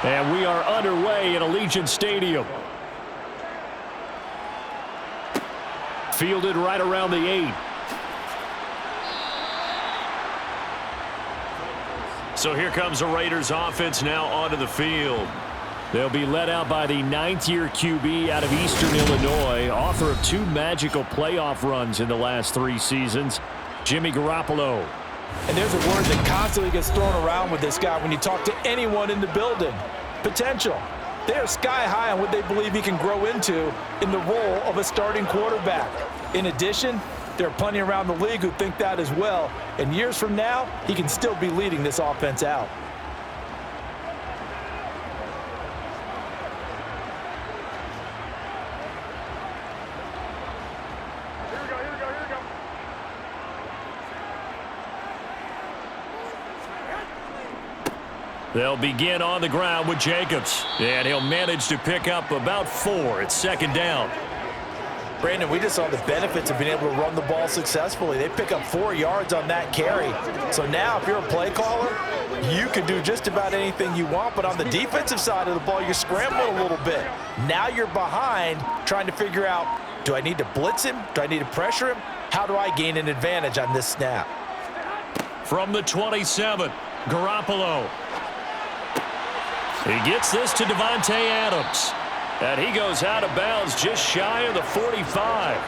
And we are underway in Allegiant Stadium. Fielded right around the 8. So here comes the Raiders offense now onto the field. They'll be led out by the 9th-year QB out of Eastern Illinois, author of 2 magical playoff runs in the last 3 seasons, Jimmy Garoppolo. And there's a word that constantly gets thrown around with this guy when you talk to anyone in the building. Potential. They are sky high on what they believe he can grow into in the role of a starting quarterback. In addition, there are plenty around the league who think that as well. And years from now, he can still be leading this offense out. They'll begin on the ground with Jacobs, and he'll manage to pick up about 4 at second down. Brandon, we just saw the benefits of being able to run the ball successfully. They pick up 4 yards on that carry. So now if you're a play caller, you can do just about anything you want, but on the defensive side of the ball, you're scrambling a little bit. Now you're behind trying to figure out, do I need to blitz him? Do I need to pressure him? How do I gain an advantage on this snap? From the 27, Garoppolo. He gets this to Devontae Adams. And he goes out of bounds just shy of the 45.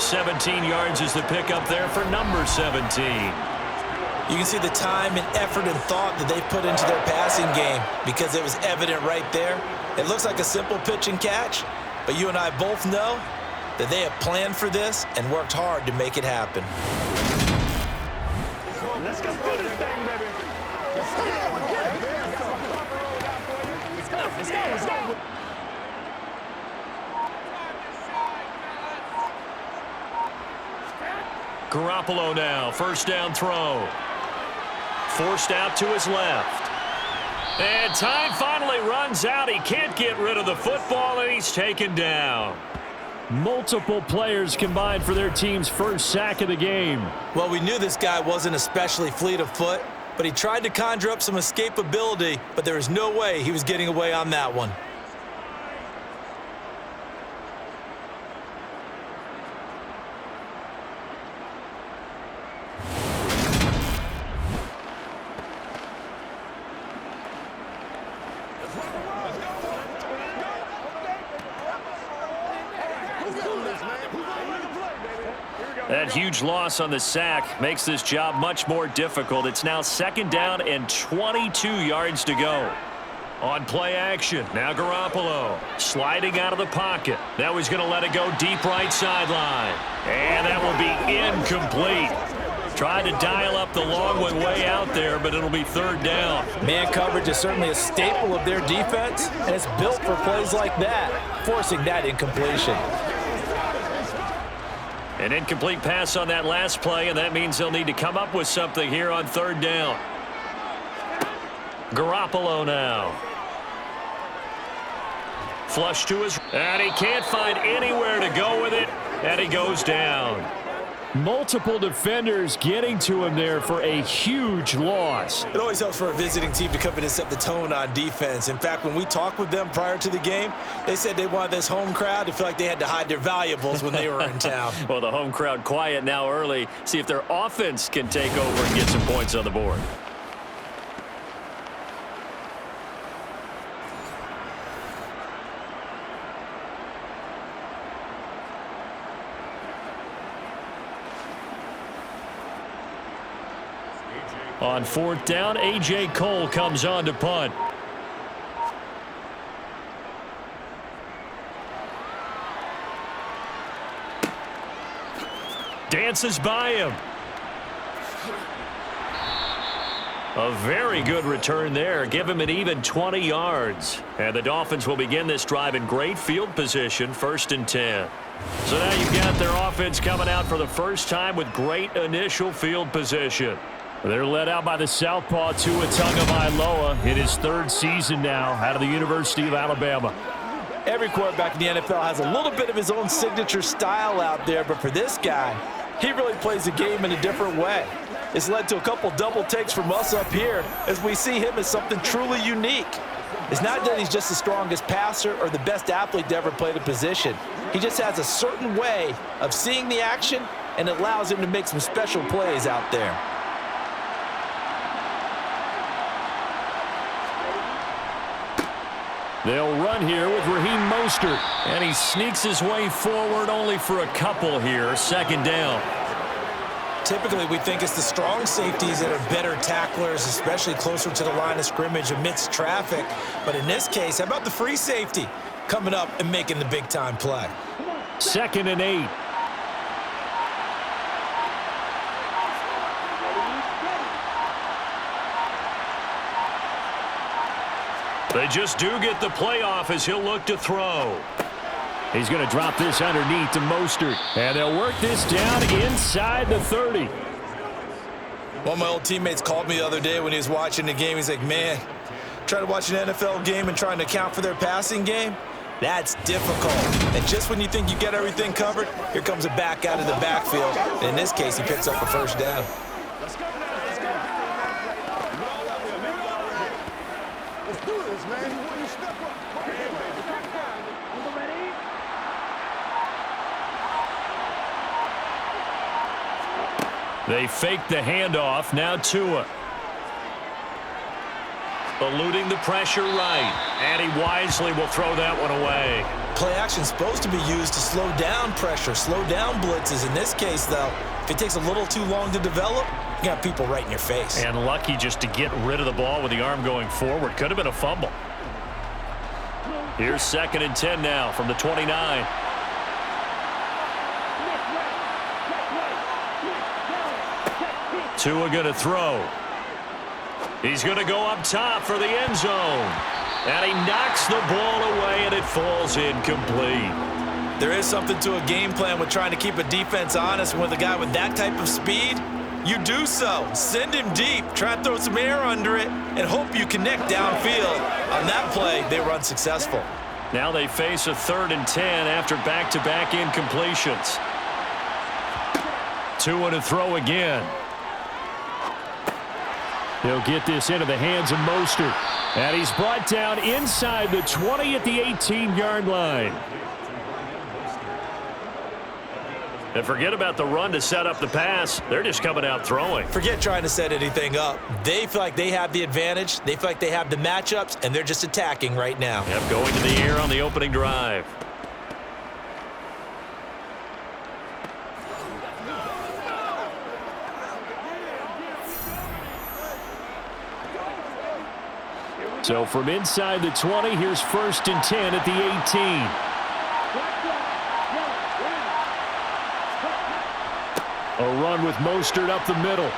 17 yards is the pickup there for number 17. You can see the time and effort and thought that they put into their passing game because it was evident right there. It looks like a simple pitch and catch, but you and I both know that they have planned for this and worked hard to make it happen. Let's go do this thing, baby. Let's go. Garoppolo now, first down throw. Forced out to his left. And time finally runs out. He can't get rid of the football, and he's taken down. Multiple players combined for their team's first sack of the game. Well, we knew this guy wasn't especially fleet of foot, but he tried to conjure up some escapability, but there was no way he was getting away on that one. That huge loss on the sack makes this job much more difficult. It's now second down and 22 yards to go. On play action, now Garoppolo sliding out of the pocket. Now he's going to let it go deep right sideline. And that will be incomplete. Tried to dial up the long one way out there, but it'll be third down. Man coverage is certainly a staple of their defense, and it's built for plays like that, forcing that incompletion. An incomplete pass on that last play, and that means they'll need to come up with something here on third down. Garoppolo now. Flush to his, and he can't find anywhere to go with it, and he goes down. Multiple defenders getting to him there for a huge loss. It always helps for a visiting team to come in and set the tone on defense. In fact, when we talked with them prior to the game, they said they wanted this home crowd to feel like they had to hide their valuables when they were in town. Well, the home crowd quiet now early. See if their offense can take over and get some points on the board. On fourth down, A.J. Cole comes on to punt. Dances by him. A very good return there. Give him an even 20 yards. And the Dolphins will begin this drive in great field position, 1st and 10. So now you've got their offense coming out for the first time with great initial field position. They're led out by the southpaw Tua Tagovailoa in his 3rd season now out of the University of Alabama. Every quarterback in the NFL has a little bit of his own signature style out there, but for this guy, he really plays the game in a different way. It's led to a couple double takes from us up here as we see him as something truly unique. It's not that he's just the strongest passer or the best athlete to ever play the position. He just has a certain way of seeing the action, and it allows him to make some special plays out there. They'll run here with Raheem Mostert. And he sneaks his way forward only for a couple here. Second down. Typically, we think it's the strong safeties that are better tacklers, especially closer to the line of scrimmage amidst traffic. But in this case, how about the free safety coming up and making the big-time play? 2nd and 8. They just do get the play off as he'll look to throw. He's going to drop this underneath to Mostert. And they'll work this down inside the 30. One of my old teammates called me the other day when he was watching the game. He's like, man, trying to watch an NFL game and trying to account for their passing game, that's difficult. And just when you think you get everything covered, here comes a back out of the backfield. And in this case, he picks up a first down. They fake the handoff. Now Tua. Eluding the pressure right. And he wisely will throw that one away. Play action supposed to be used to slow down pressure, slow down blitzes. In this case, though, if it takes a little too long to develop, you got people right in your face. And lucky just to get rid of the ball with the arm going forward. Could have been a fumble. Here's 2nd and 10 now from the 29. Tua going to throw. He's going to go up top for the end zone. And he knocks the ball away, and it falls incomplete. There is something to a game plan with trying to keep a defense honest. With a guy with that type of speed, you do so. Send him deep. Try and throw some air under it and hope you connect downfield. On that play, they were unsuccessful. Now they face a 3rd and 10 after back-to-back incompletions. Tua to throw again. He'll get this into the hands of Mostert. And he's brought down inside the 20 at the 18-yard line. And forget about the run to set up the pass. They're just coming out throwing. Forget trying to set anything up. They feel like they have the advantage. They feel like they have the matchups, and they're just attacking right now. Yep, going to the air on the opening drive. So from inside the 20, here's 1st and 10 at the 18. A run with Mostert up the middle.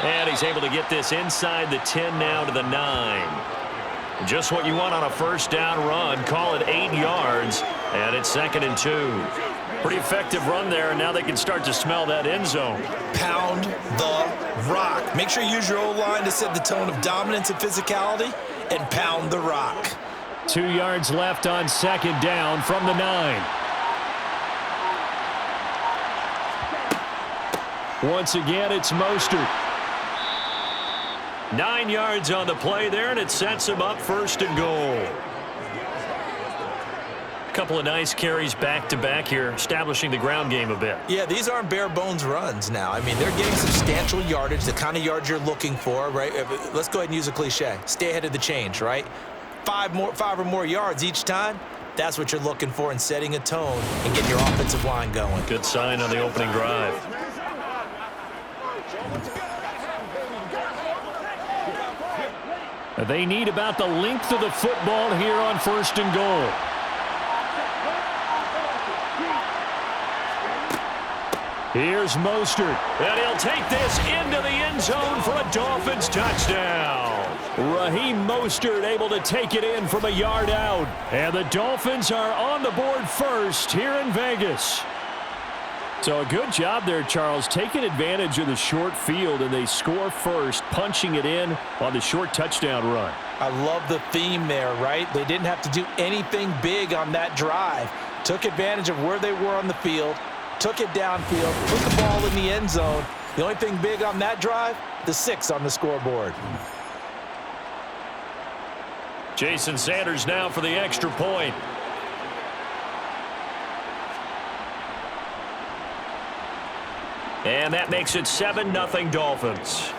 And he's able to get this inside the 10 now to the 9. Just what you want on a first down run. Call it 8 yards. And it's 2nd and 2. Pretty effective run there, and now they can start to smell that end zone. Pound the rock. Make sure you use your O-line to set the tone of dominance and physicality, and pound the rock. 2 yards left on 2nd down from the 9. Once again, it's Mostert. 9 yards on the play there, and it sets him up 1st and goal. Couple of nice carries back-to-back here, establishing the ground game a bit. Yeah, these aren't bare-bones runs now. I mean, they're getting substantial yardage, the kind of yards you're looking for, right? Let's go ahead and use a cliche. Stay ahead of the change, right? 5 or more yards each time. That's what you're looking for in setting a tone and getting your offensive line going. Good sign on the opening drive. They need about the length of the football here on 1st and goal. Here's Mostert, and he'll take this into the end zone for a Dolphins touchdown. Raheem Mostert able to take it in from a yard out. And the Dolphins are on the board first here in Vegas. So a good job there, Charles, taking advantage of the short field, and they score first, punching it in on the short touchdown run. I love the theme there, right? They didn't have to do anything big on that drive. Took advantage of where they were on the field, took it downfield, put the ball in the end zone. The only thing big on that drive, the 6 on the scoreboard. Jason Sanders now for the extra point. And that makes it 7-0 Dolphins.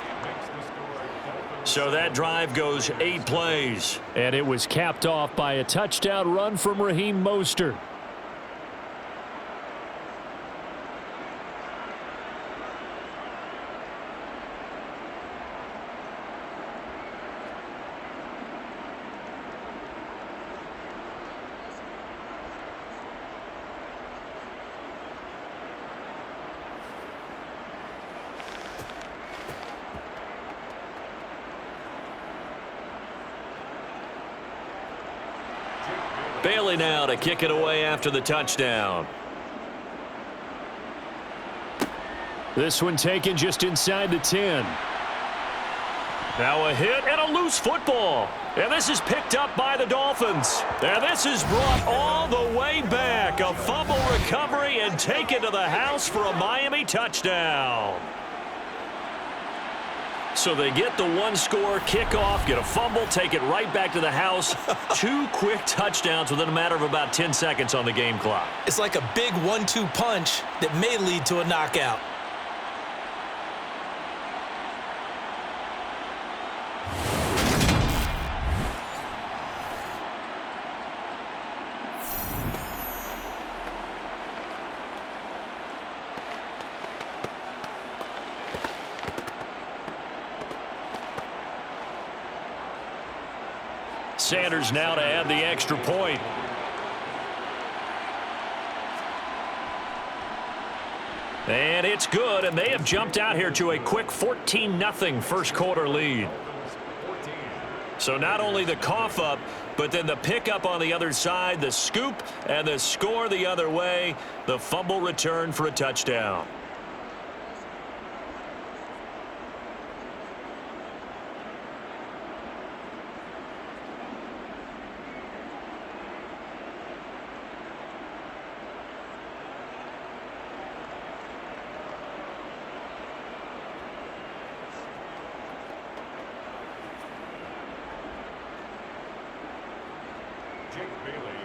So that drive goes 8 plays. And it was capped off by a touchdown run from Raheem Mostert. Bailey now to kick it away after the touchdown. This one taken just inside the 10. Now a hit and a loose football. And this is picked up by the Dolphins. And this is brought all the way back. A fumble recovery and taken to the house for a Miami touchdown. So they get the one-score kickoff, get a fumble, take it right back to the house. 2 quick touchdowns within a matter of about 10 seconds on the game clock. It's like a big 1-2 punch that may lead to a knockout. Sanders now to add the extra point. And it's good, and they have jumped out here to a quick 14-0 first quarter lead. So not only the cough up, but then the pickup on the other side, the scoop, and the score the other way, the fumble return for a touchdown.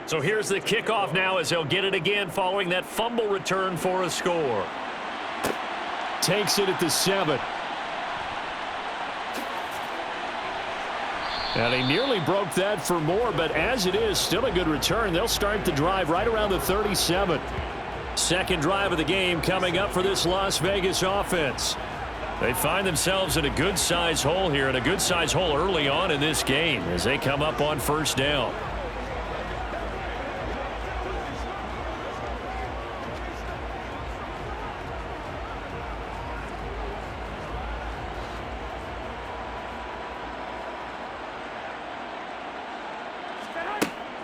So here's the kickoff now as they'll get it again following that fumble return for a score. Takes it at the 7. And he nearly broke that for more, but as it is, still a good return. They'll start the drive right around the 37. Second drive of the game coming up for this Las Vegas offense. They find themselves in a good-sized hole here, and a good-sized hole early on in this game as they come up on first down.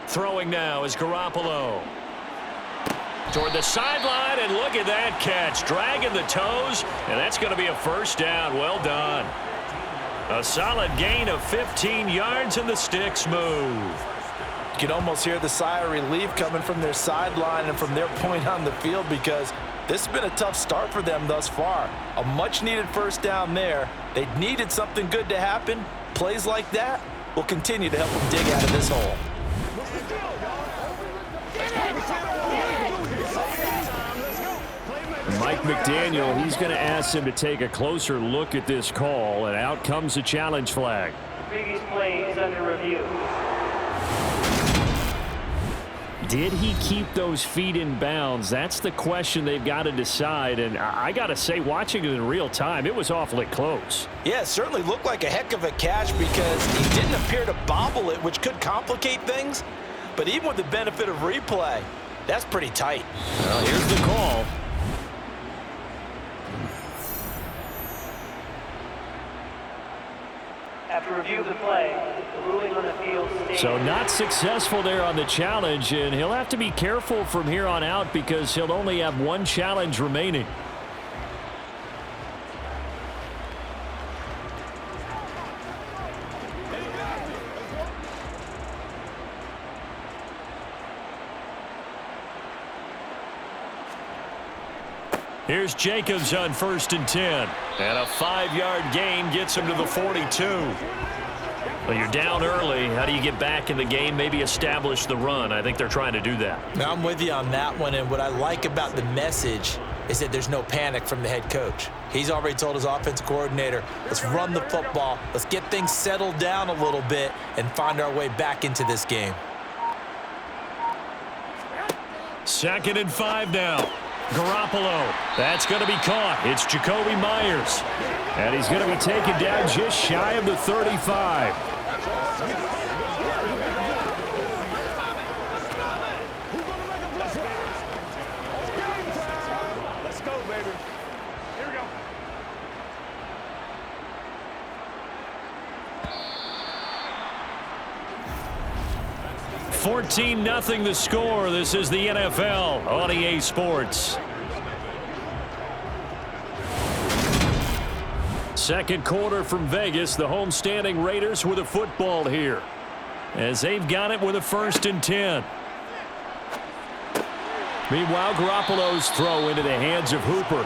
Throwing now is Garoppolo. Toward the sideline, and look at that catch. Dragging the toes, and that's going to be a first down. Well done. A solid gain of 15 yards, and the sticks move. You can almost hear the sigh of relief coming from their sideline and from their point on the field, because this has been a tough start for them thus far. A much-needed first down there. They needed something good to happen. Plays like that will continue to help them dig out of this hole. Mike McDaniel, he's going to ask him to take a closer look at this call, and out comes the challenge flag. The previous play is under review. Did he keep those feet in bounds? That's the question they've got to decide, and I got to say, watching it in real time, it was awfully close. Yeah, it certainly looked like a heck of a catch because he didn't appear to bobble it, which could complicate things. But even with the benefit of replay, that's pretty tight. Well, here's the call. After review of the play, the ruling on the field states. So not successful there on the challenge, and he'll have to be careful from here on out because he'll only have one challenge remaining. Here's Jacobs on 1st and 10. And a 5-yard gain gets him to the 42. Well, you're down early. How do you get back in the game, maybe establish the run? I think they're trying to do that. Now, I'm with you on that one, and what I like about the message is that there's no panic from the head coach. He's already told his offensive coordinator, let's run the football, let's get things settled down a little bit and find our way back into this game. 2nd and 5 now. Garoppolo. That's going to be caught. It's Jacoby Myers. And he's going to be taken down just shy of the 35. Let's go, baby. Here we go. 14-0 the score. This is the NFL on EA Sports. Second quarter from Vegas. The homestanding Raiders with a football here, as they've got it with a 1st and 10. Meanwhile, Garoppolo's throw into the hands of Hooper,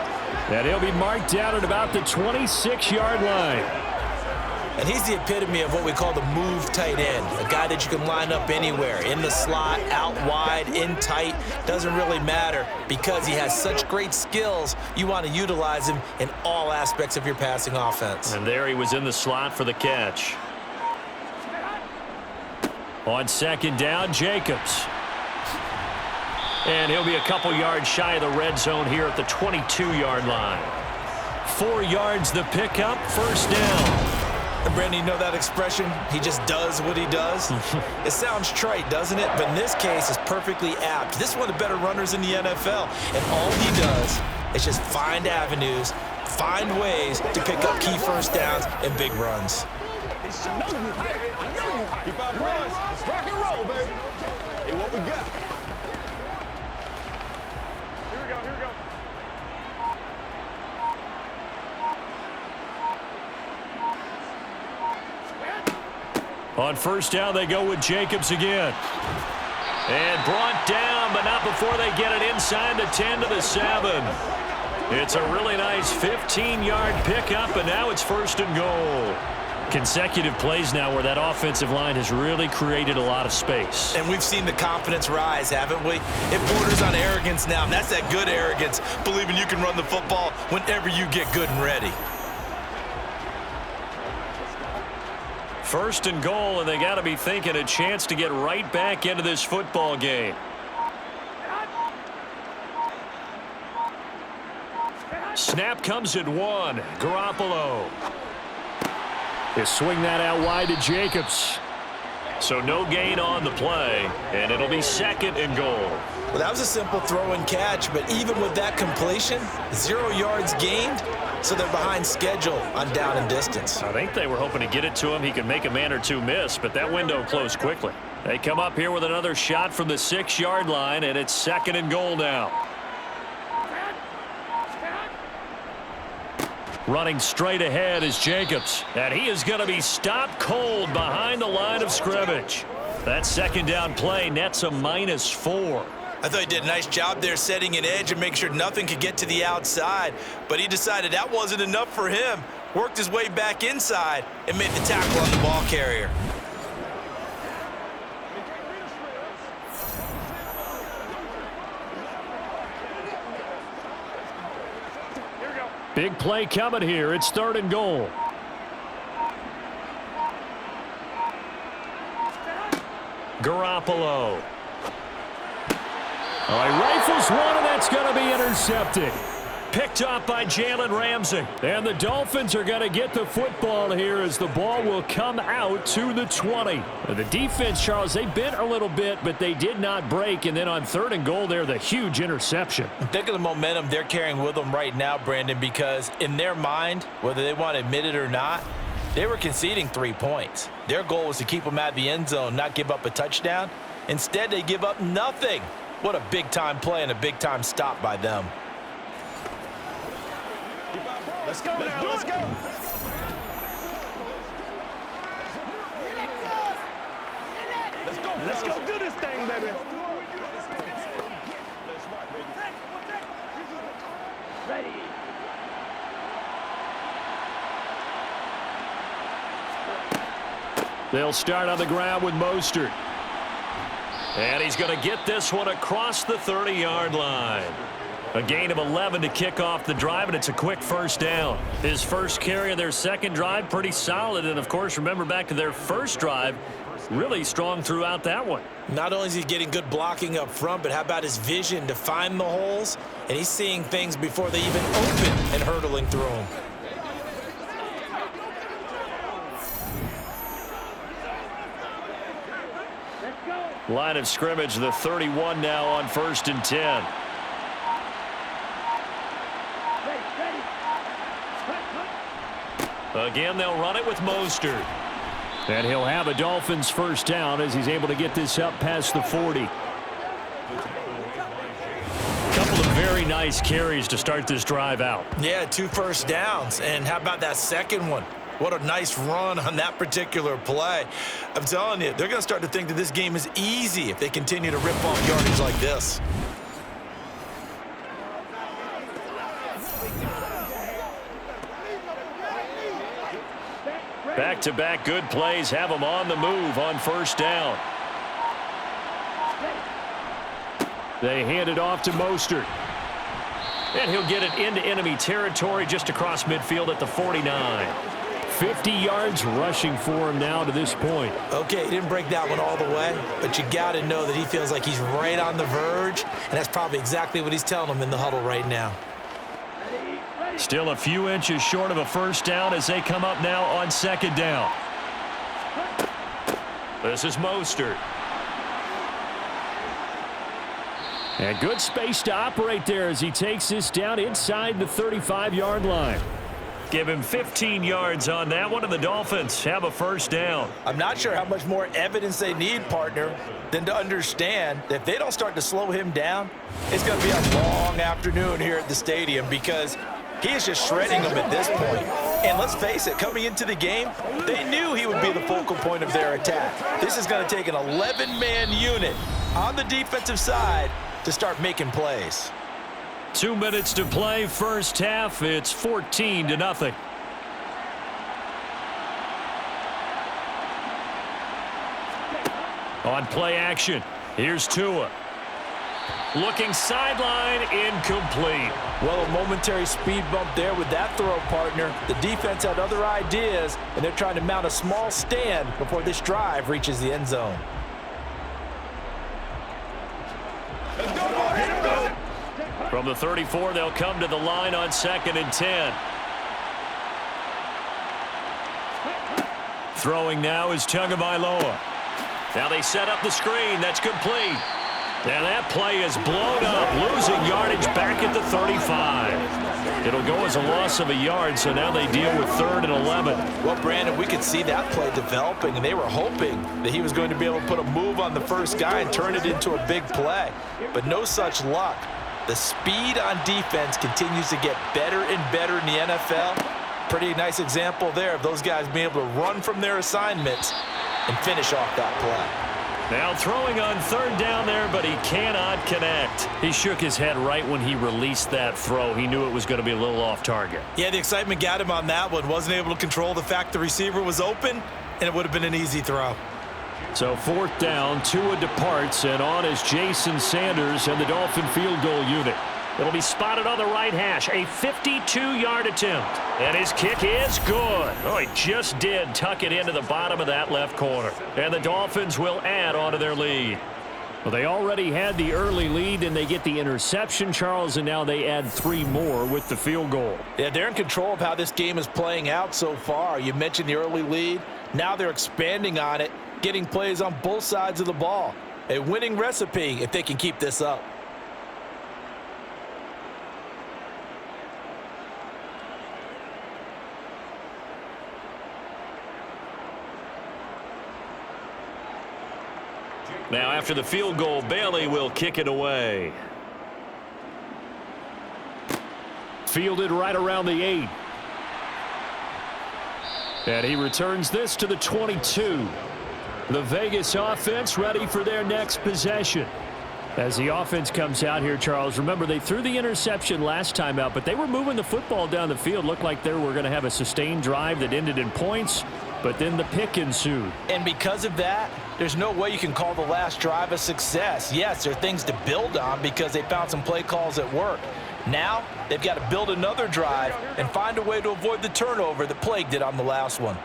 and he'll be marked down at about the 26-yard line. And he's the epitome of what we call the move tight end, a guy that you can line up anywhere, in the slot, out wide, in tight, doesn't really matter because he has such great skills. You want to utilize him in all aspects of your passing offense. And there he was in the slot for the catch. On 2nd down, Jacobs. And he'll be a couple yards shy of the red zone here at the 22-yard line. 4 yards the pickup, 1st down. And Brandon, you know that expression? He just does what he does? It sounds trite, doesn't it? But in this case, it's perfectly apt. This is one of the better runners in the NFL. And all he does is just find avenues, find ways to pick up key 1st downs and big runs. Keep our runs. Let's rock and roll, baby. Hey, what we got? Here we go, here we go. On 1st down, they go with Jacobs again. And brought down, but not before they get it inside the 10 to the 7. It's a really nice 15-yard pickup, and now it's 1st and goal. Consecutive plays now where that offensive line has really created a lot of space. And we've seen the confidence rise, haven't we? It borders on arrogance now, and that's that good arrogance, believing you can run the football whenever you get good and ready. 1st and goal, and they got to be thinking a chance to get right back into this football game. Snap comes at 1. Garoppolo. They swing that out wide to Jacobs. So no gain on the play, and it'll be 2nd and goal. Well, that was a simple throw and catch, but even with that completion, 0 yards gained, so they're behind schedule on down and distance. I think they were hoping to get it to him. He could make a man or two miss, but that window closed quickly. They come up here with another shot from the 6-yard line, and it's 2nd and goal now. Running straight ahead is Jacobs, and he is going to be stopped cold behind the line of scrimmage. That 2nd down play nets a -4. I thought he did a nice job there setting an edge and make sure nothing could get to the outside, but he decided that wasn't enough for him. Worked his way back inside and made the tackle on the ball carrier. Big play coming here. It's 3rd and goal. Garoppolo. All right, rifles one, and that's going to be intercepted. Picked up by Jalen Ramsey. And the Dolphins are going to get the football here as the ball will come out to the 20. The defense, Charles, they bent a little bit, but they did not break. And then on 3rd and goal there, the huge interception. Think of the momentum they're carrying with them right now, Brandon, because in their mind, whether they want to admit it or not, they were conceding 3 points. Their goal was to keep them out of the end zone, not give up a touchdown. Instead, they give up nothing. What a big-time play and a big-time stop by them. Let's go now, let's go. Let's go do this thing, baby. Ready. They'll start on the ground with Mostert. And he's going to get this one across the 30-yard line. A gain of 11 to kick off the drive, and it's a quick first down. His first carry of their second drive, pretty solid. And, of course, remember back to their first drive, really strong throughout that one. Not only is he getting good blocking up front, but how about his vision to find the holes? And he's seeing things before they even open and hurdling through them. Line of scrimmage, the 31 now on 1st and 10. Again, they'll run it with Mostert. And he'll have a Dolphins first down as he's able to get this up past the 40. Couple of very nice carries to start this drive out. Yeah, 2 first downs. And how about that second one? What a nice run on that particular play. I'm telling you, they're going to start to think that this game is easy if they continue to rip off yardage like this. Back-to-back good plays have them on the move on first down. They hand it off to Mostert. And he'll get it into enemy territory just across midfield at the 49. 50 yards rushing for him now to this point. Okay, he didn't break that one all the way, but you got to know that he feels like he's right on the verge, and that's probably exactly what he's telling them in the huddle right now. Still a few inches short of a first down as they come up now on second down. This is Mostert. And good space to operate there as he takes this down inside the 35-yard line. Give him 15 yards on that one, and the Dolphins have a first down. I'm not sure how much more evidence they need, partner, than to understand that if they don't start to slow him down, it's going to be a long afternoon here at the stadium because he is just shredding them at this point. And let's face it, coming into the game, they knew he would be the focal point of their attack. This is going to take an 11-man unit on the defensive side to start making plays. 2 minutes to play, first half. It's 14-0. On play action, here's Tua. Looking sideline, incomplete. Well, a momentary speed bump there with that throw, partner. The defense had other ideas, and they're trying to mount a small stand before this drive reaches the end zone. From the 34, they'll come to the line on 2nd and 10. Throwing now is Tagovailoa. Now they set up the screen. That's complete. And that play is blown up, losing yardage back at the 35. It'll go as a loss of a yard, so now they deal with 3rd and 11. Well, Brandon, we could see that play developing, and they were hoping that he was going to be able to put a move on the first guy and turn it into a big play. But no such luck. The speed on defense continues to get better and better in the NFL. Pretty nice example there of those guys being able to run from their assignments and finish off that play. Now throwing on 3rd down there, but he cannot connect. He shook his head right when he released that throw. He knew it was going to be a little off target. Yeah, the excitement got him on that one. Wasn't able to control the fact the receiver was open, and it would have been an easy throw. So 4th down, Tua departs, and on is Jason Sanders and the Dolphin field goal unit. It'll be spotted on the right hash, a 52-yard attempt. And his kick is good. Oh, he just did tuck it into the bottom of that left corner. And the Dolphins will add on to their lead. Well, they already had the early lead, and they get the interception, Charles, and now they add 3 more with the field goal. Yeah, they're in control of how this game is playing out so far. You mentioned the early lead. Now they're expanding on it, getting plays on both sides of the ball. A winning recipe if they can keep this up. Now after the field goal, Bailey will kick it away. Fielded right around the 8. And he returns this to the 22. The Vegas offense ready for their next possession. As the offense comes out here, Charles, remember they threw the interception last time out, but they were moving the football down the field. Looked like they were going to have a sustained drive that ended in points. but then the pick ensued. And because of that, there's no way you can call the last drive a success. Yes, there are things to build on because they found some play calls that work. Now, they've got to build another drive and find a way to avoid the turnover that plagued it on the last one.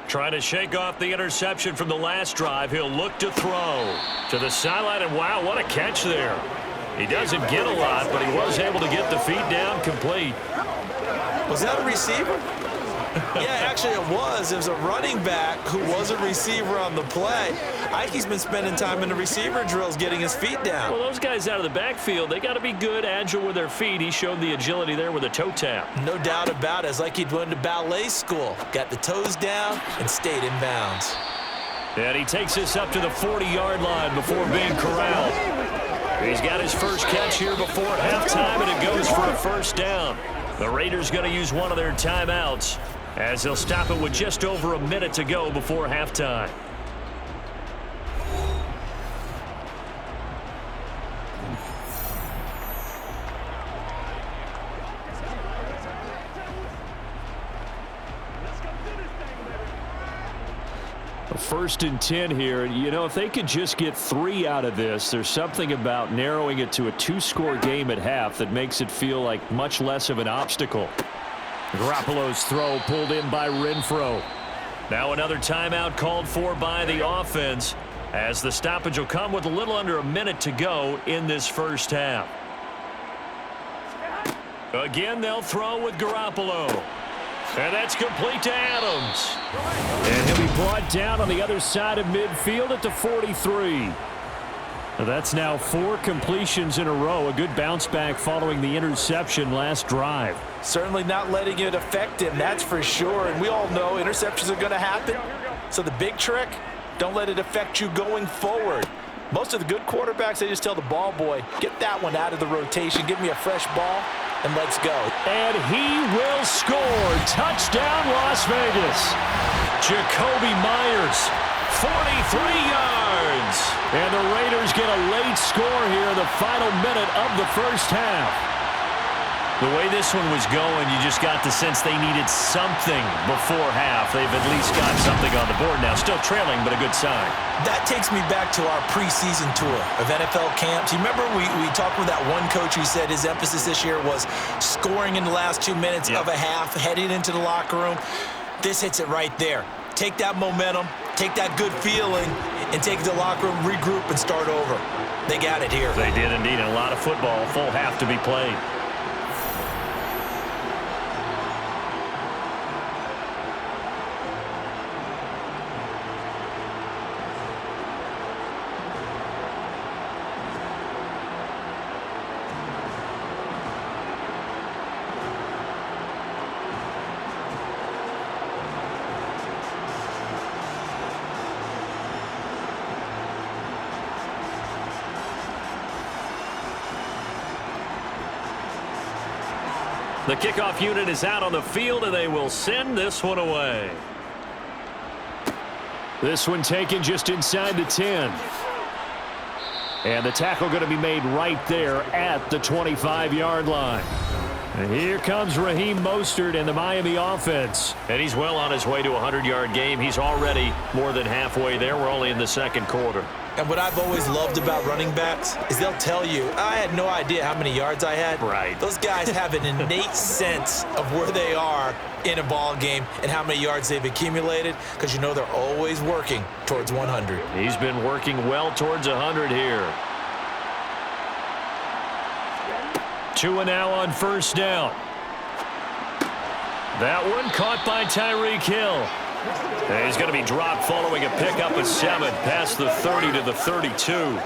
Trying to shake off the interception from the last drive. He'll look to throw to the sideline, and wow, what a catch there. He doesn't get a lot, but he was able to get the feet down complete. Was that a receiver? Yeah, actually it was. It was a running back who was a receiver on the play. Ike's been spending time in the receiver drills getting his feet down. Well, those guys out of the backfield, they got to be good, agile with their feet. He showed the agility there with a toe tap. No doubt about it. It's like he'd went to ballet school. Got the toes down and stayed in bounds. And he takes this up to the 40-yard line before being corralled. He's got his first catch here before halftime, and it goes for a first down. The Raiders going to use one of their timeouts as they'll stop it with just over a minute to go before halftime. First and 10 here. You know, if they could just get 3 out of this, there's something about narrowing it to a 2-score game at half that makes it feel like much less of an obstacle. Garoppolo's throw pulled in by Renfro. Now another timeout called for by the offense as the stoppage will come with a little under a minute to go in this first half. Again, they'll throw with Garoppolo. And that's complete to Adams. And he'll be brought down on the other side of midfield at the 43. That's now 4 completions in a row. A good bounce back following the interception last drive. Certainly not letting it affect him, that's for sure. And we all know interceptions are going to happen. So the big trick, don't let it affect you going forward. Most of the good quarterbacks, they just tell the ball boy, get that one out of the rotation, give me a fresh ball, and let's go. And he will score. Touchdown, Las Vegas. Jacoby Myers, 43 yards. And the Raiders get a late score here in the final minute of the first half. The way this one was going, you just got the sense they needed something before half. They've at least got something on the board now. Still trailing, but a good sign. That takes me back to our preseason tour of NFL camps. You remember we talked with that one coach who said his emphasis this year was scoring in the last 2 minutes of a half, heading into the locker room. This hits it right there. Take that momentum, take that good feeling, and take it to the locker room, regroup, and start over. They got it here. They did indeed. A lot of football, full half to be played. The kickoff unit is out on the field, and they will send this one away. This one taken just inside the 10. And the tackle going to be made right there at the 25-yard line. And here comes Raheem Mostert and the Miami offense. And he's well on his way to a 100-yard game. He's already more than halfway there. We're only in the second quarter. And what I've always loved about running backs is they'll tell you, I had no idea how many yards I had. Right. Those guys have an innate sense of where they are in a ball game and how many yards they've accumulated because you know they're always working towards 100. He's been working well towards 100 here. 2 now on first down. That one caught by Tyreek Hill. And he's going to be dropped following a pickup of 7 past the 30 to the 32.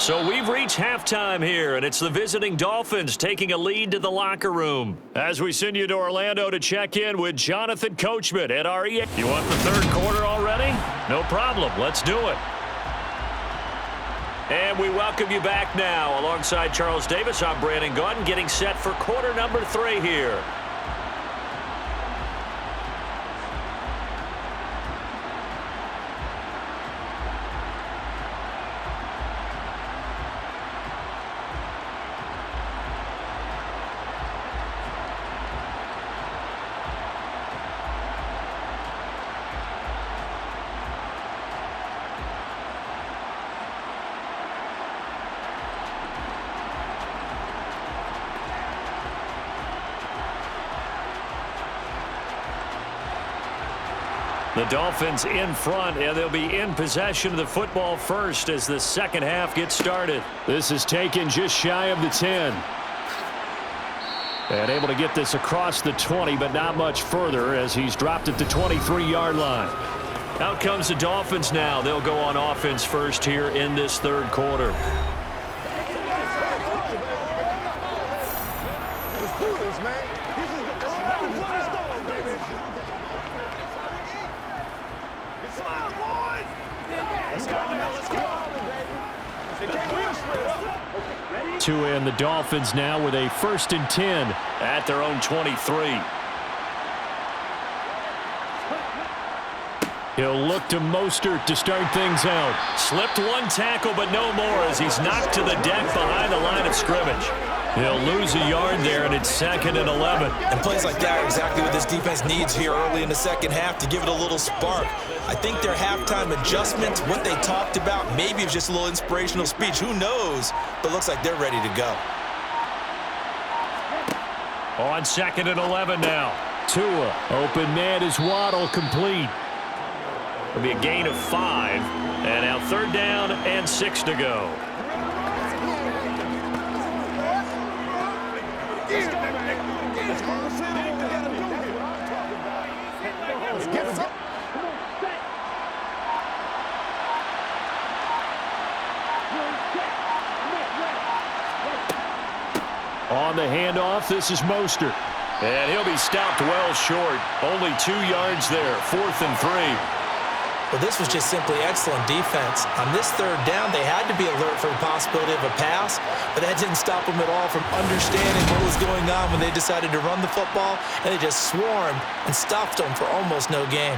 So we've reached halftime here, and it's the visiting Dolphins taking a lead to the locker room. As we send you to Orlando to check in with Jonathan Coachman at REA. You want the third quarter already? No problem. Let's do it. And we welcome you back now. Alongside Charles Davis, I'm Brandon Gaudin, getting set for quarter number 3 here. The Dolphins in front, and they'll be in possession of the football first as the second half gets started. This is taken just shy of the 10. And able to get this across the 20, but not much further as he's dropped at the 23-yard line. Out comes the Dolphins now. They'll go on offense first here in this third quarter. Let's do this, man. This is the cornerstone, baby. It's on, boys. Let's go, man. Let's go. They can't win straight up. To end the Dolphins now with a 1st and 10 at their own 23. He'll look to Mostert to start things out. Slipped one tackle, but no more as he's knocked to the deck behind the line of scrimmage. He'll lose a yard there, and it's 2nd and 11. And plays like that are exactly what this defense needs here early in the second half to give it a little spark. I think their halftime adjustments, what they talked about, maybe it's just a little inspirational speech. Who knows? But looks like they're ready to go. On 2nd and 11 now. Tua, open man is Waddle, complete. It'll be a gain of 5. And now 3rd down and 6 to go. On the handoff, this is Mostert. And he'll be stopped well short. Only 2 yards there. 4th and 3. Well, this was just simply excellent defense. On this 3rd down, they had to be alert for the possibility of a pass, but that didn't stop them at all from understanding what was going on when they decided to run the football, and they just swarmed and stopped them for almost no gain.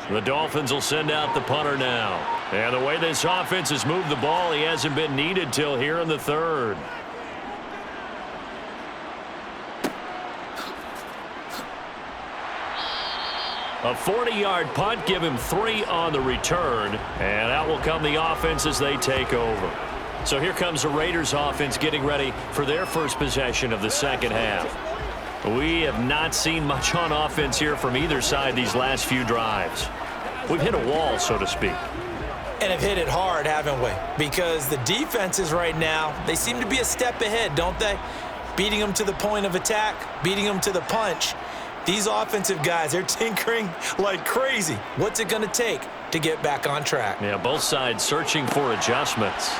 The Dolphins will send out the punter now. And the way this offense has moved the ball, he hasn't been needed till here in the 3rd. A 40-yard punt, give him 3 on the return. And out will come the offense as they take over. So here comes the Raiders offense getting ready for their first possession of the second half. We have not seen much on offense here from either side these last few drives. We've hit a wall, so to speak. And have hit it hard, haven't we? Because the defenses right now, they seem to be a step ahead, don't they? Beating them to the point of attack, beating them to the punch. These offensive guys, they're tinkering like crazy. What's it going to take to get back on track? Yeah, both sides searching for adjustments.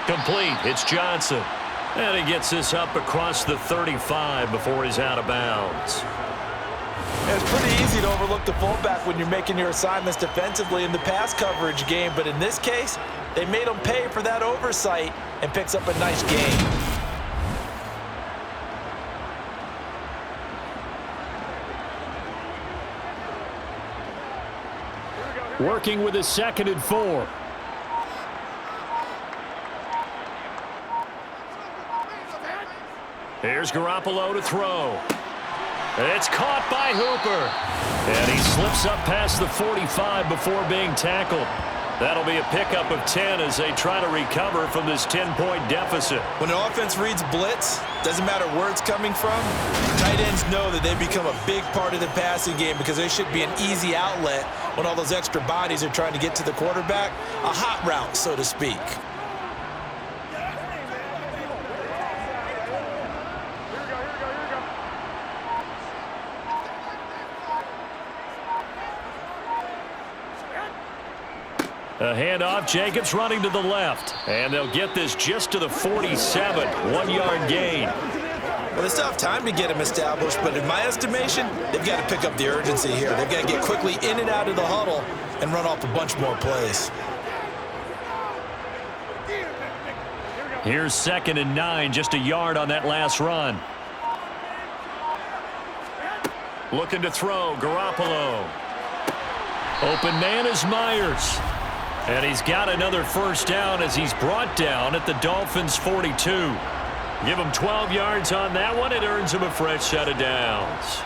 Complete. It's Johnson. And he gets this up across the 35 before he's out of bounds. It's pretty easy to overlook the fullback when you're making your assignments defensively in the pass coverage game, but in this case, they made him pay for that oversight and picks up a nice gain. Working with a 2nd and 4. Here's Garoppolo to throw. It's caught by Hooper. And he slips up past the 45 before being tackled. That'll be a pickup of 10 as they try to recover from this 10-point deficit. When an offense reads blitz, doesn't matter where it's coming from, tight ends know that they become a big part of the passing game because they should be an easy outlet when all those extra bodies are trying to get to the quarterback. A hot route, so to speak. A handoff, Jacobs running to the left. And they'll get this just to the 47, 1-yard gain. Well, they still have time to get him established, but in my estimation, they've got to pick up the urgency here. They've got to get quickly in and out of the huddle and run off a bunch more plays. Here's 2nd and 9, just a yard on that last run. Looking to throw, Garoppolo. Open man is Myers. And he's got another first down as he's brought down at the Dolphins' 42. Give him 12 yards on that one. It earns him a fresh set of downs.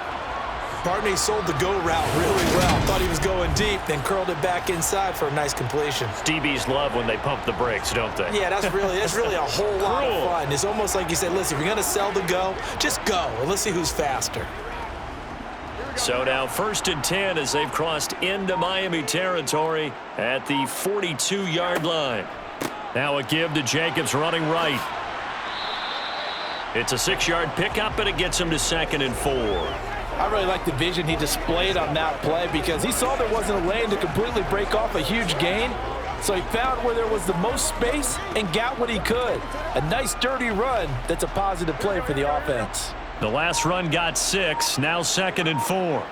Partner, he sold the go route really well. Thought he was going deep, then curled it back inside for a nice completion. DBs love when they pump the brakes, don't they? Yeah, that's really a whole lot of fun. It's almost like you said, listen, if you're going to sell the go, just go, and let's see who's faster. So now 1st and 10 as they've crossed into Miami territory at the 42-yard line. Now a give to Jacobs running right. It's a 6-yard pickup, and it gets him to 2nd and 4. I really like the vision he displayed on that play because he saw there wasn't a lane to completely break off a huge gain. So he found where there was the most space and got what he could. A nice, dirty run that's a positive play for the offense. The last run got 6, now 2nd and 4.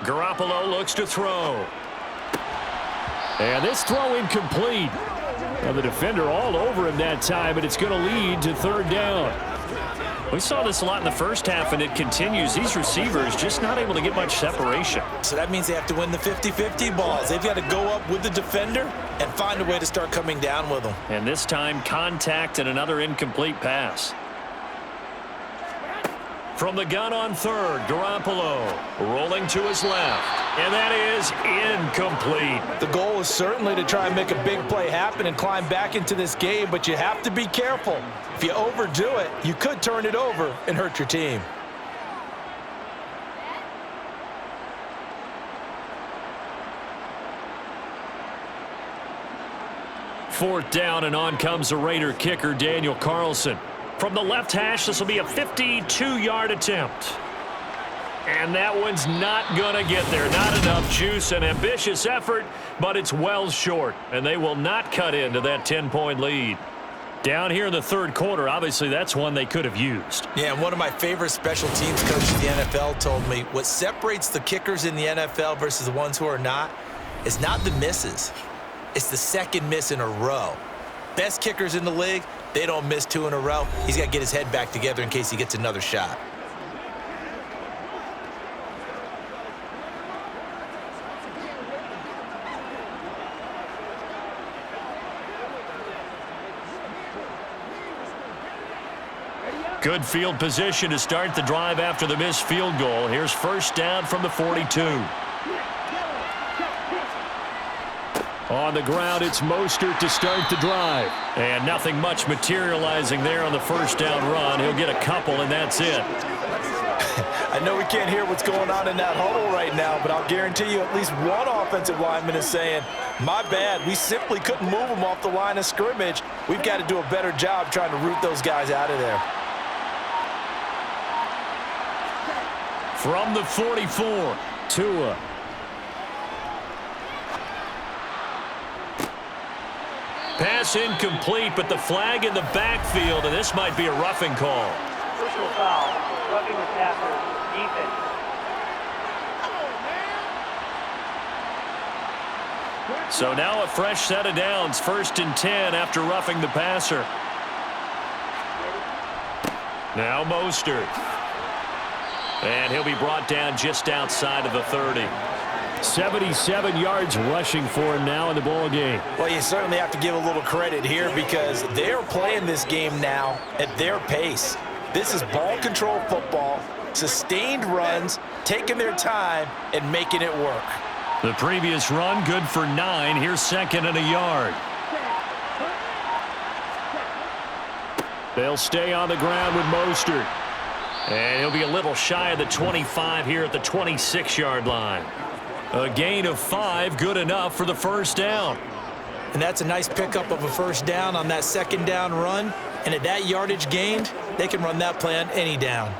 Garoppolo looks to throw. And this throw incomplete. Now the defender all over him that time, and it's going to lead to 3rd down. We saw this a lot in the first half, and it continues. These receivers just not able to get much separation. So that means they have to win the 50-50 balls. They've got to go up with the defender and find a way to start coming down with them. And this time, contact and another incomplete pass. From the gun on 3rd, Garoppolo rolling to his left. And that is incomplete. The goal is certainly to try and make a big play happen and climb back into this game, but you have to be careful. If you overdo it, you could turn it over and hurt your team. Fourth down, and on comes the Raider kicker, Daniel Carlson. From the left hash, this will be a 52-yard attempt. And that one's not going to get there. Not enough juice. An ambitious effort, but it's well short. And they will not cut into that 10-point lead. Down here in the 3rd quarter, obviously that's one they could have used. Yeah, and one of my favorite special teams coaches in the NFL told me what separates the kickers in the NFL versus the ones who are not is not the misses. It's the second miss in a row. Best kickers in the league, they don't miss 2 in a row. He's got to get his head back together in case he gets another shot. Good field position to start the drive after the missed field goal. Here's 1st down from the 42. On the ground, it's Mostert to start the drive. And nothing much materializing there on the 1st down run. He'll get a couple, and that's it. I know we can't hear what's going on in that huddle right now, but I'll guarantee you at least one offensive lineman is saying, my bad, we simply couldn't move them off the line of scrimmage. We've got to do a better job trying to root those guys out of there. From the 44, Tua. Pass incomplete, but the flag in the backfield, and this might be a roughing call. Personal foul, roughing the passer, defense. So now a fresh set of downs, 1st and 10 after roughing the passer. Now Mostert. And he'll be brought down just outside of the 30. 77 yards rushing for him now in the ball game. Well, you certainly have to give a little credit here because they're playing this game now at their pace. This is ball control football, sustained runs, taking their time, and making it work. The previous run, good for 9. Here's 2nd and a yard. They'll stay on the ground with Mostert. And he'll be a little shy of the 25 here at the 26-yard line. A gain of 5, good enough for the 1st down. And that's a nice pickup of a 1st down on that 2nd down run. And at that yardage gained, they can run that play on any down.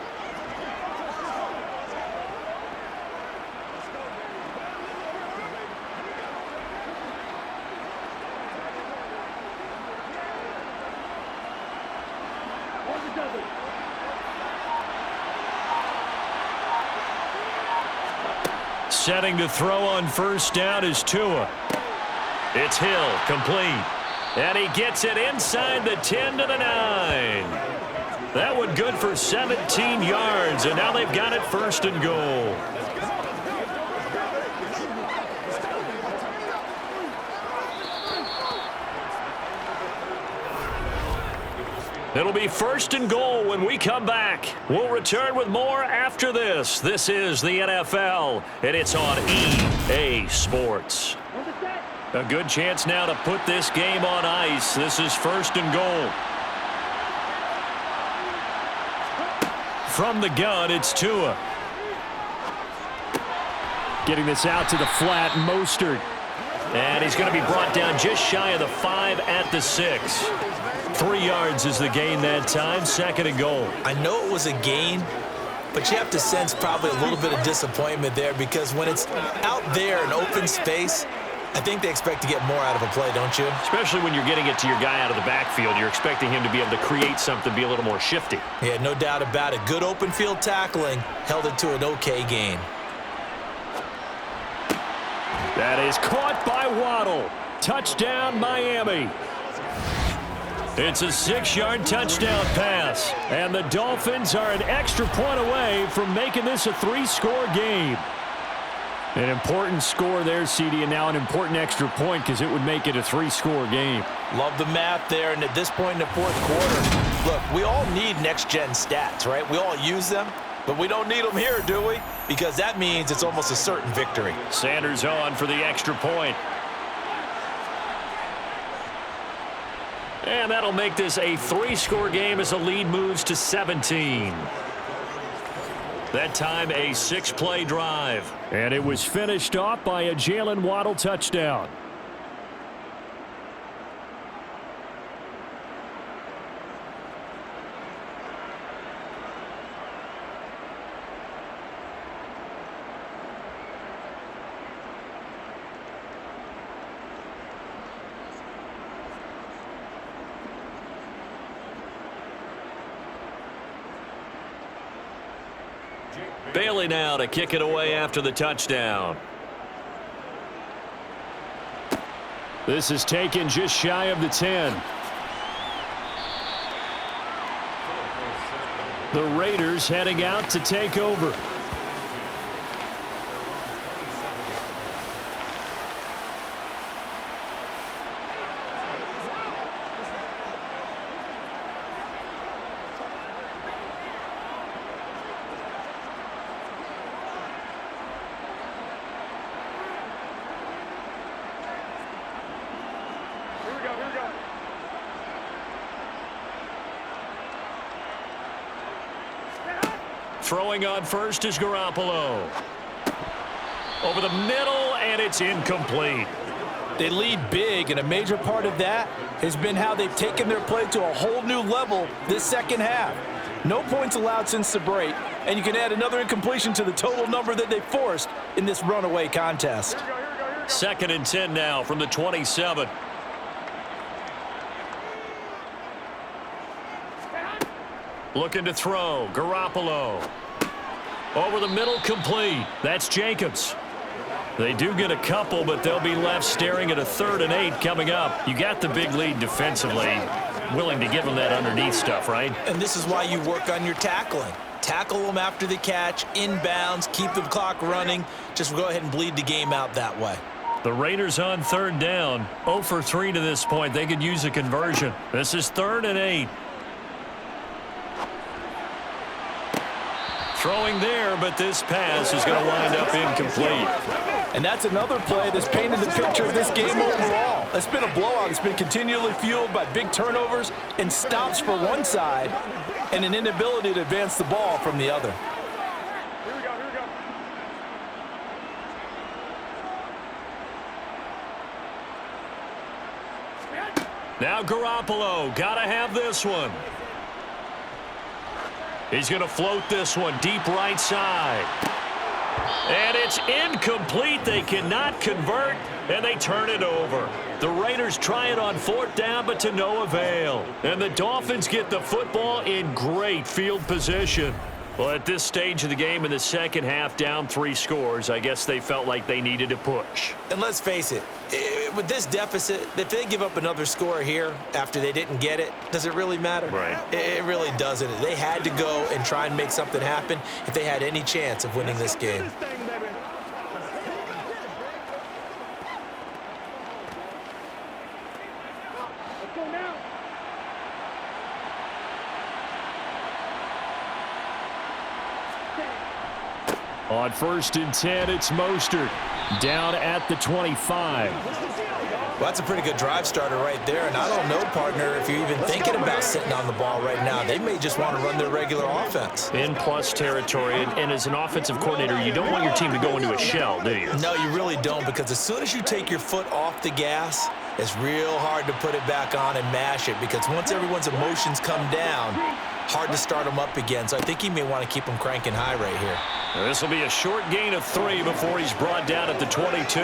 Setting to throw on 1st down is Tua. It's Hill, complete. And he gets it inside the 10 to the 9. That one good for 17 yards, and now they've got it 1st and goal. It'll be 1st and goal when we come back. We'll return with more after this. This is the NFL, and it's on EA Sports. A good chance now to put this game on ice. This is 1st and goal. From the gun, it's Tua. Getting this out to the flat, Mostert. And he's going to be brought down just shy of the 5 at the 6. 3 yards is the gain that time, 2nd and goal. I know it was a gain, but you have to sense probably a little bit of disappointment there because when it's out there in open space, I think they expect to get more out of a play, don't you? Especially when you're getting it to your guy out of the backfield. You're expecting him to be able to create something, be a little more shifty. Yeah, no doubt about it. Good open field tackling held it to an okay gain. That is caught by Waddle. Touchdown, Miami. It's a 6-yard touchdown pass. And the Dolphins are an extra point away from making this a 3-score game. An important score there, CD, and now an important extra point because it would make it a 3-score game. Love the math there, and at this point in the 4th quarter, look, we all need next-gen stats, right? We all use them, but we don't need them here, do we? Because that means it's almost a certain victory. Sanders on for the extra point. And that'll make this a 3-score game as the lead moves to 17. That time, a 6-play drive. And it was finished off by a Jalen Waddle touchdown. Bailey now to kick it away after the touchdown. This is taken just shy of the 10. The Raiders heading out to take over. Throwing on first is Garoppolo. Over the middle, and it's incomplete. They lead big, and a major part of that has been how they've taken their play to a whole new level this second half. No points allowed since the break, and you can add another incompletion to the total number that they forced in this runaway contest. 2nd and 10 now from the 27. Looking to throw. Garoppolo. Over the middle, complete. That's Jacobs. They do get a couple, but they'll be left staring at a 3rd and 8 coming up. You got the big lead defensively. Willing to give them that underneath stuff, right? And this is why you work on your tackling. Tackle them after the catch, inbounds, keep the clock running. Just go ahead and bleed the game out that way. The Raiders on 3rd down. 0 for 3 to this point. They could use a conversion. This is 3rd and 8. Throwing there, but this pass is going to wind up incomplete. And that's another play that's painted the picture of this game overall. It's been a blowout. It's been continually fueled by big turnovers and stops for one side and an inability to advance the ball from the other. Now Garoppolo, got to have this one. He's going to float this one deep right side. And it's incomplete. They cannot convert, and they turn it over. The Raiders try it on 4th down, but to no avail. And the Dolphins get the football in great field position. Well, at this stage of the game in the second half, down 3 scores, I guess they felt like they needed to push. And let's face it, with this deficit, if they give up another score here after they didn't get it, does it really matter? Right. It really doesn't. They had to go and try and make something happen if they had any chance of winning this game. On 1st and 10, it's Mostert down at the 25. Well, that's a pretty good drive starter right there, and I don't know, partner, if you're even thinking about sitting on the ball right now. They may just want to run their regular offense. In plus territory, and as an offensive coordinator, you don't want your team to go into a shell, do you? No, you really don't, because as soon as you take your foot off the gas, it's real hard to put it back on and mash it, because once everyone's emotions come down, hard to start them up again. So I think he may want to keep them cranking high right here. This will be a short gain of 3 before he's brought down at the 22.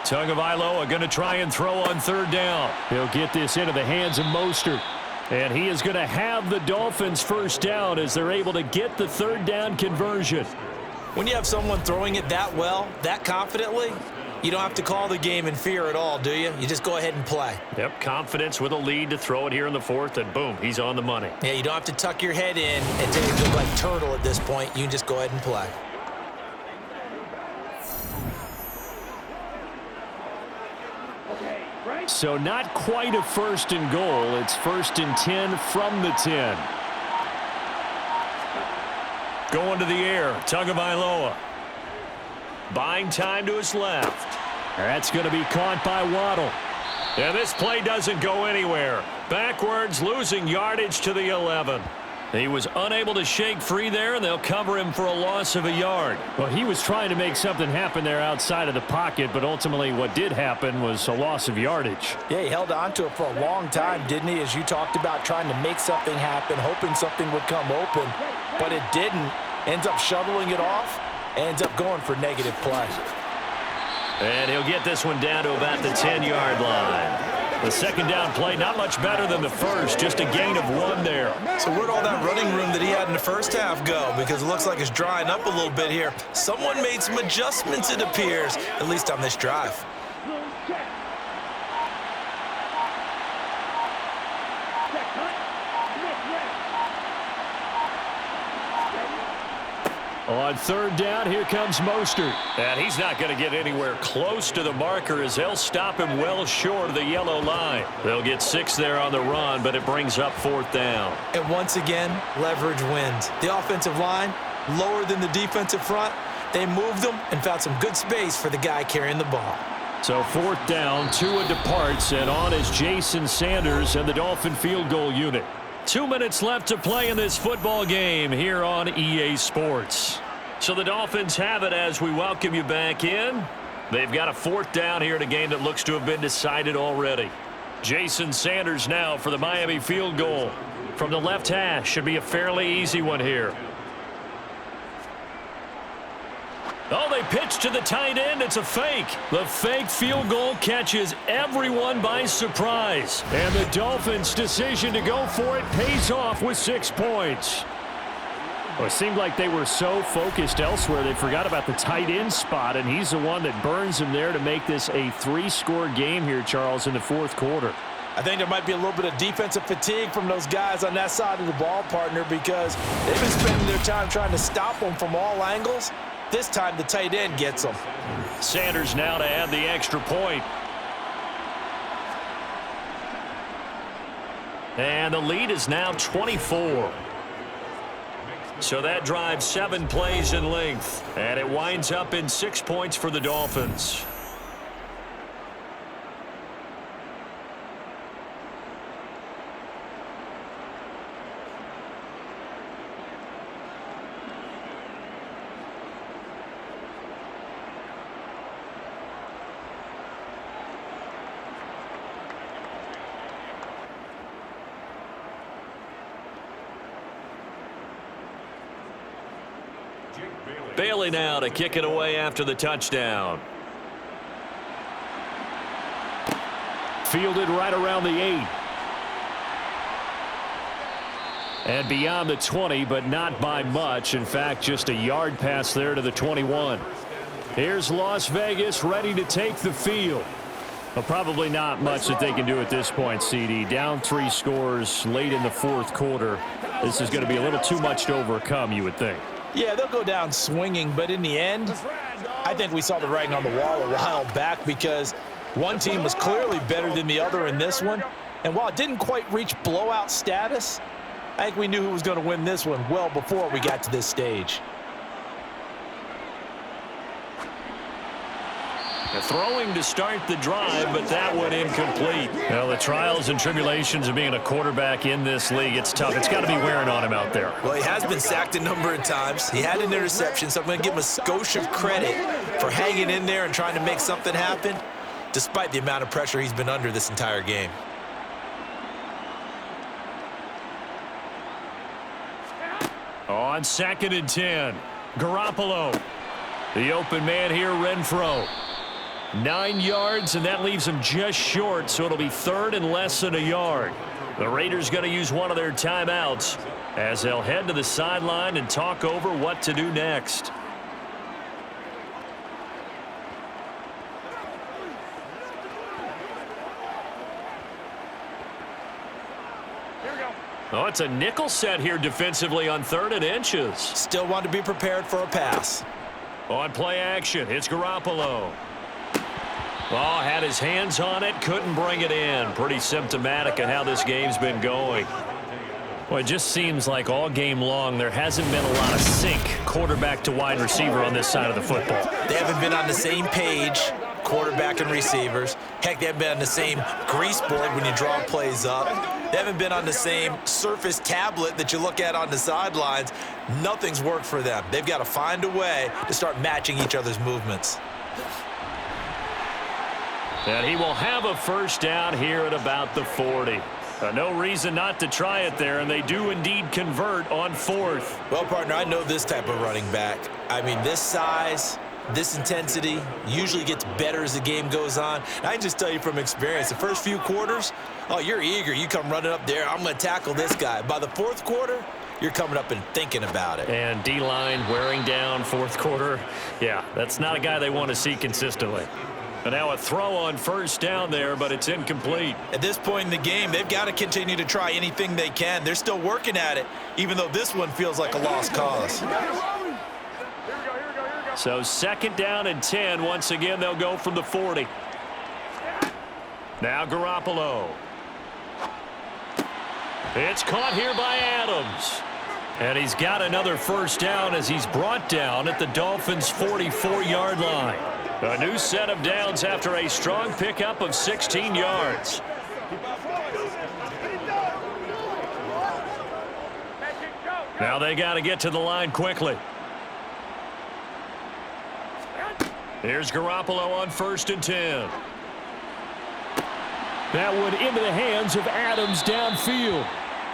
Tagovailoa going to try and throw on 3rd down. He'll get this into the hands of Mostert. And he is going to have the Dolphins 1st down as they're able to get the 3rd down conversion. When you have someone throwing it that well, that confidently, you don't have to call the game in fear at all, do you? You just go ahead and play. Yep, confidence with a lead to throw it here in the 4th, and boom, he's on the money. Yeah, you don't have to tuck your head in and take a good like turtle at this point. You can just go ahead and play. So not quite a 1st and goal. It's 1st and 10 from the 10. Going to the air, Tagovailoa. Buying time to his left. That's going to be caught by Waddle. And this play doesn't go anywhere. Backwards, losing yardage to the 11. He was unable to shake free there, and they'll cover him for a loss of a yard. Well, he was trying to make something happen there outside of the pocket, but ultimately what did happen was a loss of yardage. Yeah, he held on to it for a long time, didn't he? As you talked about trying to make something happen, hoping something would come open, but it didn't. Ends up shoveling it off, ends up going for negative play. And he'll get this one down to about the 10-yard line. The 2nd down play, not much better than the 1st, just a gain of 1 there. So where'd all that running room that he had in the 1st half go? Because it looks like it's drying up a little bit here. Someone made some adjustments, it appears, at least on this drive. On 3rd down, here comes Mostert. And he's not going to get anywhere close to the marker as they'll stop him well short of the yellow line. They'll get 6 there on the run, but it brings up 4th down. And once again, leverage wins. The offensive line, lower than the defensive front. They moved them and found some good space for the guy carrying the ball. So 4th down, Tua departs, and on is Jason Sanders and the Dolphin field goal unit. 2 minutes left to play in this football game here on EA Sports. So the Dolphins have it as we welcome you back in. They've got a 4th down here in a game that looks to have been decided already. Jason Sanders now for the Miami field goal. From the left hash, should be a fairly easy one here. Oh, they pitch to the tight end. It's a fake. The fake field goal catches everyone by surprise. And the Dolphins' decision to go for it pays off with 6 points. Well, it seemed like they were so focused elsewhere they forgot about the tight end spot, and he's the one that burns him there to make this a 3-score game here, Charles, in the 4th quarter. I think there might be a little bit of defensive fatigue from those guys on that side of the ball, partner, because they've been spending their time trying to stop them from all angles. This time the tight end gets them. Sanders now to add the extra point. And the lead is now 24. So that drives 7 plays in length. And it winds up in 6 points for the Dolphins. Bailey now to kick it away after the touchdown. Fielded right around the 8. And beyond the 20, but not by much. In fact, just a yard pass there to the 21. Here's Las Vegas ready to take the field. Well, probably not much that they can do at this point, CD. Down 3 scores late in the 4th quarter. This is going to be a little too much to overcome, you would think. Yeah, they'll go down swinging, but in the end, I think we saw the writing on the wall a while back because one team was clearly better than the other in this one. And while it didn't quite reach blowout status, I think we knew who was going to win this one well before we got to this stage. Throwing to start the drive, but that one incomplete. Well, the trials and tribulations of being a quarterback in this league, it's tough. It's got to be wearing on him out there. Well, he has been sacked a number of times. He had an interception, so I'm going to give him a skosh of credit for hanging in there and trying to make something happen, despite the amount of pressure he's been under this entire game. On 2nd and 10, Garoppolo. The open man here, Renfro. 9 yards, and that leaves him just short, so it'll be 3rd and less than a yard. The Raiders going to use one of their timeouts as they'll head to the sideline and talk over what to do next. Oh, it's a nickel set here defensively on 3rd and inches. Still want to be prepared for a pass. On play action, it's Garoppolo. Oh, had his hands on it, couldn't bring it in. Pretty symptomatic of how this game's been going. Well, it just seems like all game long there hasn't been a lot of sync quarterback to wide receiver on this side of the football. They haven't been on the same page, quarterback and receivers. Heck, they haven't been on the same grease board when you draw plays up. They haven't been on the same Surface tablet that you look at on the sidelines. Nothing's worked for them. They've got to find a way to start matching each other's movements. And he will have a first down here at about the 40. No reason not to try it there, and they do indeed convert on 4th. Well, partner, I know this type of running back. I mean, this size, this intensity usually gets better as the game goes on. And I can just tell you from experience, the first few quarters, oh, you're eager. You come running up there, I'm going to tackle this guy. By the 4th quarter, you're coming up and thinking about it. And D-line wearing down 4th quarter. Yeah, that's not a guy they want to see consistently. And now a throw on first down there, but it's incomplete. At this point in the game, they've got to continue to try anything they can. They're still working at it, even though this one feels like a lost cause. So 2nd down and 10. Once again, they'll go from the 40. Now Garoppolo. It's caught here by Adams. And he's got another first down as he's brought down at the Dolphins' 44-yard line. A new set of downs after a strong pickup of 16 yards. Now they got to get to the line quickly. Here's Garoppolo on 1st and 10. That one into the hands of Adams downfield.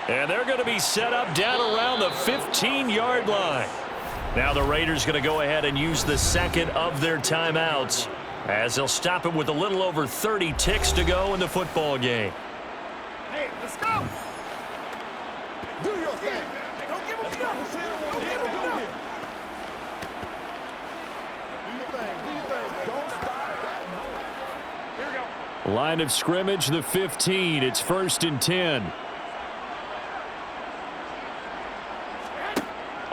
And they're going to be set up down around the 15-yard line. Now the Raiders going to go ahead and use the 2nd of their timeouts as they'll stop it with a little over 30 ticks to go in the football game. Hey, let's go. Do your thing. Don't give him nothing. Don't give him nothing. Do your thing. Don't stop. Here we go. Line of scrimmage, the 15. It's 1st and 10.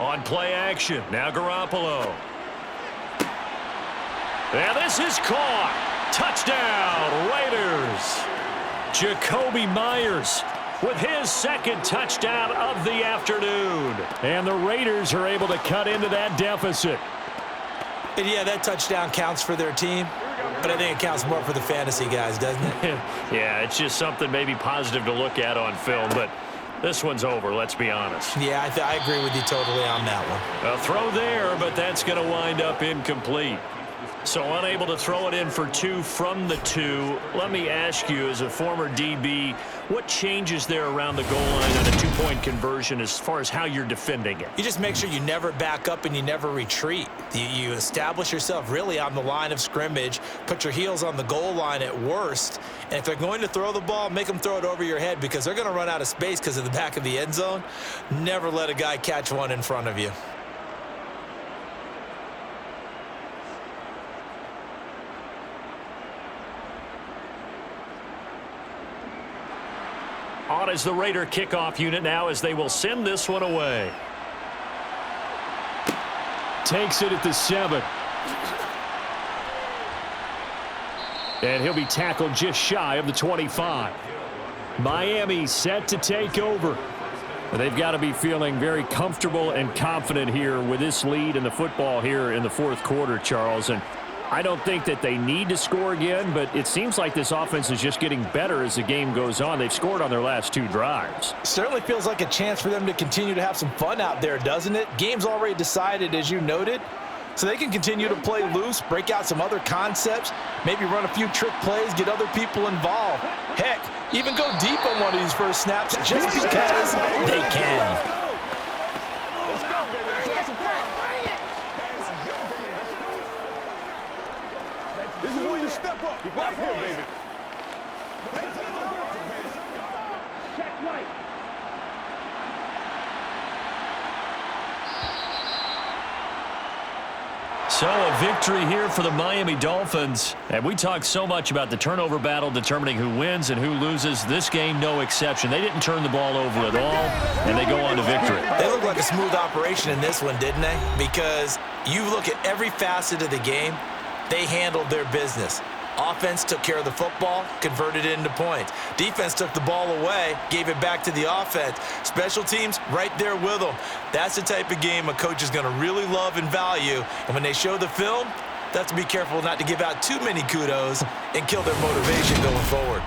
On play action, now Garoppolo. And this is caught. Touchdown, Raiders. Jacoby Myers with his 2nd touchdown of the afternoon. And the Raiders are able to cut into that deficit. And yeah, that touchdown counts for their team, but I think it counts more for the fantasy guys, doesn't it? Yeah, it's just something maybe positive to look at on film, but this one's over, let's be honest. Yeah, I agree with you totally on that one. A throw there, but that's going to wind up incomplete. So unable to throw it in for 2 from the 2. Let me ask you, as a former DB, what changes there around the goal line on a 2-point conversion as far as how you're defending it? You just make sure you never back up and you never retreat. You establish yourself really on the line of scrimmage, put your heels on the goal line at worst, and if they're going to throw the ball, make them throw it over your head because they're going to run out of space because of the back of the end zone. Never let a guy catch one in front of you. on as the Raider kickoff unit now as they will send this one away. Takes it at the 7. And he'll be tackled just shy of the 25. Miami set to take over. They've got to be feeling very comfortable and confident here with this lead in the football here in the fourth quarter, Charles. And I don't think that they need to score again, but it seems like this offense is just getting better as the game goes on. They've scored on their last 2 drives. Certainly feels like a chance for them to continue to have some fun out there, doesn't it? Game's already decided, as you noted. So they can continue to play loose, break out some other concepts, maybe run a few trick plays, get other people involved. Heck, even go deep on one of these first snaps just because they can. This is where you step up. Right here, baby. Check right. So a victory here for the Miami Dolphins. And we talked so much about the turnover battle determining who wins and who loses. This game, no exception. They didn't turn the ball over at all, and they go on to victory. They look like a smooth operation in this one, didn't they? Because you look at every facet of the game, they handled their business. Offense took care of the football, converted it into points. Defense took the ball away, gave it back to the offense. Special teams right there with them. That's the type of game a coach is going to really love and value. And when they show the film, they have to be careful not to give out too many kudos and kill their motivation going forward.